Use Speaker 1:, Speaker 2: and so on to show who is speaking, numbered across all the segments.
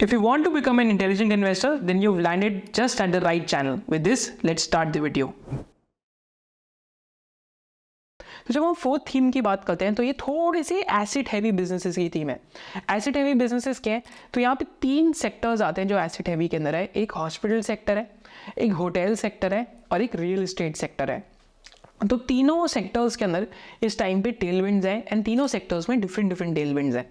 Speaker 1: If you want to become an intelligent investor, then you've landed just at the right channel. With this, let's start the video. तो जब हम fourth theme की बात करते हैं तो ये थोड़े से एसेट हैवी बिजनेसेस की थीम है। एसेट हैवी बिजनेसेस क्या है? तो यहाँ पे 3 सेक्टर्स आते हैं जो एसेट हैवी के अंदर है। एक हॉस्पिटल सेक्टर है, एक होटल सेक्टर है और एक रियल एस्टेट सेक्टर है। तो तीनों सेक्टर्स के अंदर इस टाइम पे टेलविंड्स हैं एंड तीनों सेक्टर्स में डिफरेंट टेलविंड्स हैं।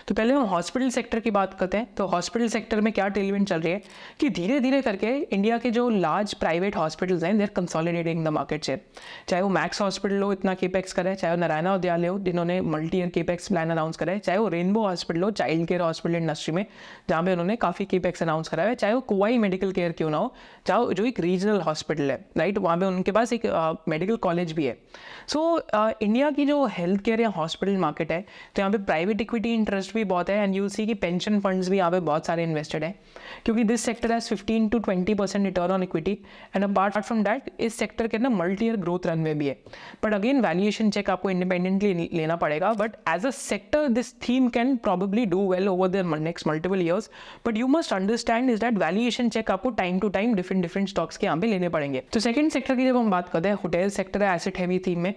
Speaker 1: तो पहले हम हॉस्पिटल सेक्टर की बात करते हैं। तो हॉस्पिटल सेक्टर में क्या टेलविंड चल रही है कि धीरे धीरे करके इंडिया के जो लार्ज प्राइवेट हॉस्पिटल्स हैं, they are consolidating the market share. चाहे वो मैक्स हॉस्पिटल हो, इतना केपेक्स करे, चाहे वो नारायण उद्यालय हो जिन्होंने multi year capex plan announce करा है, चाहे वो रेनबो हॉस्पिटल हो चाइल्ड केयर हॉस्पिटल इंडस्ट्री में जहाँ पे उन्होंने काफ़ी केपेक्स अनाउंस करा है, चाहे वो कोवाई मेडिकल केयर क्यों ना हो, चाहे जो एक रीजनल हॉस्पिटल है, राइट, वहाँ पे उनके पास एक मेडिकल कॉलेज भी है। सो इंडिया की जो हेल्थ केयर या हॉस्पिटल मार्केट है, तो यहाँ पे प्राइवेट इक्विटी इंटरेस्ट भी बहुत है एंड यू सी कि पेंशन फंड्स भी यहाँ पे बहुत सारे इन्वेस्टेड हैं, क्योंकि this sector has 15 to 20% return on equity and apart from that इस सेक्टर के अंदर मल्टी ईयर ग्रोथ रनवे भी है। बट अगेन वैल्यूएशन चेक आपको इंडिपेंडेंटली लेना पड़ेगा। But as a sector this theme can probably do well over the next multiple years, but you must understand is that valuation check आपको time to time different stocks के यहाँ पे लेने पड़ेंगे। तो सेकंड सेक्टर की जब हम बात करते हैं, होटल सेक्टर है एसेट हैवी थीम में।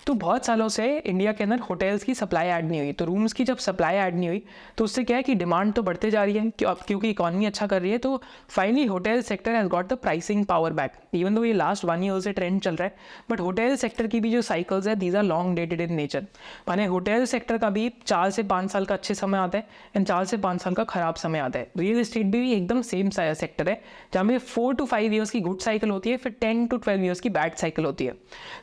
Speaker 1: तो बहुत सालों से इंडिया के अंदर होटल्स की सप्लाई ऐड नहीं हुई। तो रूम्स की जब सप्लाई ऐड नहीं हुई तो उससे क्या है कि डिमांड तो बढ़ते जा रही है क्योंकि इकॉनमी अच्छा कर रही है। तो finally hotel sector has got the pricing power back, even though ये लास्ट 1 ईयर से ट्रेंड चल रहा है। बट होटल सेक्टर की भी जो साइकिल्स है these are long dated in nature. माने होटल सेक्टर का भी 4 से 5 साल का अच्छे समय आता है एंड 4 से 5 साल का खराब समय आता है। रियल एस्टेट भी एकदम सेम सेक्टर है जहाँ पे 4 to 5 ईयर्स की गुड साइकिल होती है, फिर 10 to 12 ईयर्स की बैड साइकिल होती है।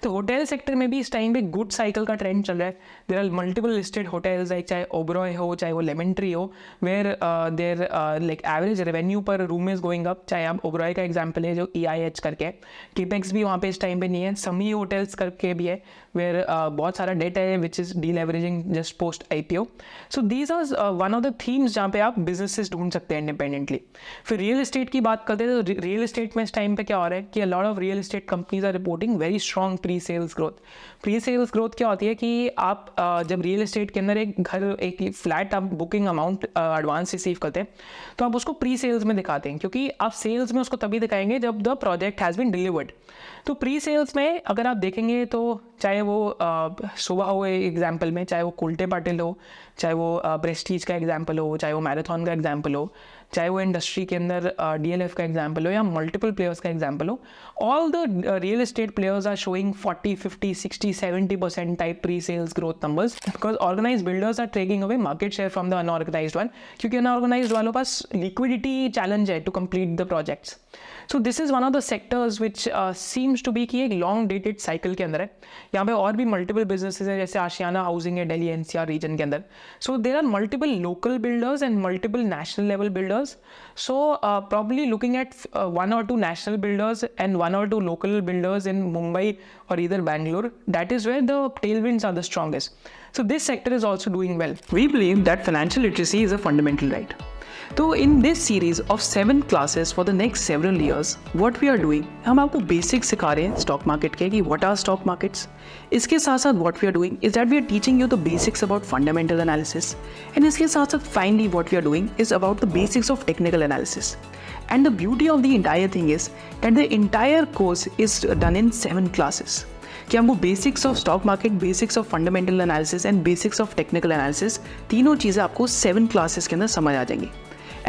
Speaker 1: तो होटल सेक्टर में भी इस टाइम पे गुड साइकिल का ट्रेंड चल रहा है। There are multiple listed hotels, like चाहे ओबरॉय हो चाहे वो लेमन ट्री हो, where there like average revenue per room is going up. चाहे आप ओबरॉय का एग्जांपल है जो EIH करके है, केपेक्स भी वहाँ पे इस टाइम पे नहीं है। समी होटल्स करके भी है वेयर बहुत सारा डेट है which is deleveraging just post IPO। So these are one of the themes जहाँ पे आप बिजनेसेस ढूंढ सकते हैं इंडिपेंडेंटली। फिर रियल एस्टेट की बात करते हैं तो रियल एस्टेट में इस टाइम पे क्या हो रहा है कि a lot of real estate companies are reporting very strong pre sales growth. Pre sales growth क्या होती है कि आप जब रियल एस्टेट के अंदर एक घर, एक फ्लैट आप बुकिंग अमाउंट एडवांस रिसीव करते हैं तो आप उसको प्री सेल्स में दिखाते हैं, क्योंकि आप सेल्स में उसको तभी दिखाएंगे जब the project has been delivered. तो प्री सेल्स में अगर आप देखेंगे तो चाहे वो सुबह हो एग्जाम्पल में, चाहे वो कुल्टे पाटिल हो, चाहे वो प्रेस्टीज का एग्जाम्पल हो, चाहे वो मैराथन का एग्जाम्पल हो, चाहे वो इंडस्ट्री के अंदर DLF का एग्जाम्पल हो या मल्टीपल प्लेयर्स का एग्जाम्पल हो, all the real estate players are showing 40, 50, 60, 70% type pre sales growth numbers, because organised builders are taking away market share from the unorganised one, क्योंकि अनऑर्गेनाइज्ड वालों पास लिक्विडिटी चैलेंज है to complete the projects. So this is one of the sectors which seems to be कि एक long dated cycle के अंदर है। यहाँ पे और भी मल्टीपल बिजनेसेस हैं, जैसे आशियाना हाउसिंग है दिल्ली NCR रीजन के अंदर। So there are multiple local builders and multiple national level builders. So probably looking at 1 or 2 national builders and 1 or 2 local builders in Mumbai or either Bangalore, that is where the tailwinds are the strongest. So this sector is also doing well. We believe that financial literacy is a fundamental right. तो in this series of 7 classes for the next several years, what we are doing, हम आपको basic सिखा रहे हैं stock market के कि what are stock markets. इसके साथ साथ what we are doing is that we are teaching you the basics about fundamental analysis, and इसके साथ साथ finally what we are doing is about the basics of technical analysis. And the beauty of the entire thing is that the entire course is done in 7 classes. कि हमको basics of stock market, basics of fundamental analysis and basics of technical analysis, तीनों चीज़ें आपको 7 classes के अंदर समझ आ जाएंगी।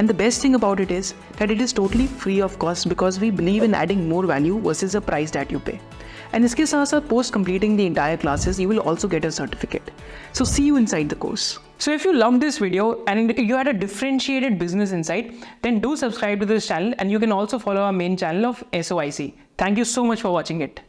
Speaker 1: And the best thing about it is that it is totally free of cost because we believe in adding more value versus the price that you pay. And इसके साथ साथ post completing the entire classes, you will also get a certificate. So see you inside the course. So if you loved this video and you had a differentiated business insight, then do subscribe to this channel and you can also follow our main channel of SOIC. Thank you so much for watching it.